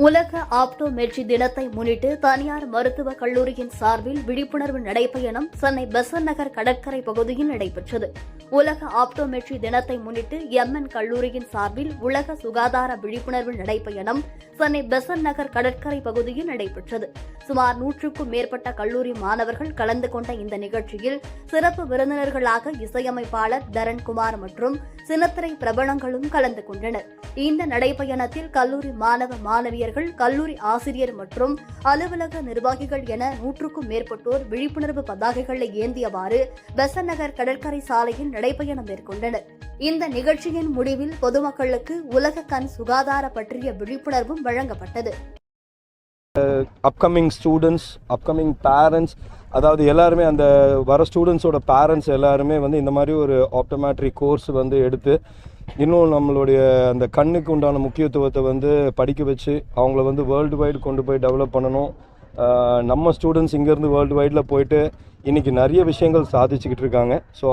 உலக ஆப்டோமெட்ரி தினத்தை முன்னிட்டு தனியார் மருத்துவக் கல்லூரியின் சார்பில் விழிப்புணர்வு நடைபயணம் சென்னை பெசன்ட் நகர் கடற்கரை பகுதியில் நடைபெற்றது. உலக ஆப்டோமெட்ரி தினத்தை முன்னிட்டு எம்என் கல்லூரியின் சார்பில் உலக சுகாதார விழிப்புணர்வு நடைபயணம் சென்னை பெசன்ட் நகர் கடற்கரை பகுதியில் நடைபெற்றது. சுமார் 100க்கும் மேற்பட்ட கல்லூரி மாணவர்கள் கலந்து கொண்ட இந்த நிகழ்ச்சியில் சிறப்பு விருந்தினர்களாக இசையமைப்பாளர் தரண்குமார் மற்றும் சின்னத்திரை பிரபலங்களும் கலந்து கொண்டனர். இந்த நடைபயணத்தில் கல்லூரி மாணவ மாணவியர்கள், கல்லூரி ஆசிரியர் மற்றும் அலுவலக நிர்வாகிகள் என 100க்கும் மேற்பட்டோர் விழிப்புணர்வு பதாகைகளை ஏந்தியவாறு பெசன்ட் நகர் கடற்கரை சாலையில் நடைபயணம் மேற்கொண்டனர். இந்த நிகழ்ச்சியின் முடிவில் பொதுமக்களுக்கு உலக கண் சுகாதார பற்றிய விழிப்புணர்வும் வழங்கப்பட்டது. அப்கமிங் ஸ்டூடெண்ட்ஸ், அப்கமிங் பேரண்ட்ஸ், அதாவது எல்லாருமே அந்த வர ஸ்டூடெண்ட்ஸோட பேரண்ட்ஸ் எல்லாருமே இந்த மாதிரி ஒரு ஆப்டோமெட்ரி கோர்ஸ் எடுத்து இன்னும் நம்மளுடைய அந்த கண்ணுக்கு உண்டான முக்கியத்துவத்தை படிக்க வச்சு அவங்கள வேர்ல்டு வைடு கொண்டு போய் டெவலப் பண்ணணும். நம்ம ஸ்டூடெண்ட்ஸ் இங்கேருந்து வேர்ல்டு வைடில் போயிட்டு இன்றைக்கி நிறைய விஷயங்கள் சாதிச்சுக்கிட்டு இருக்காங்க. ஸோ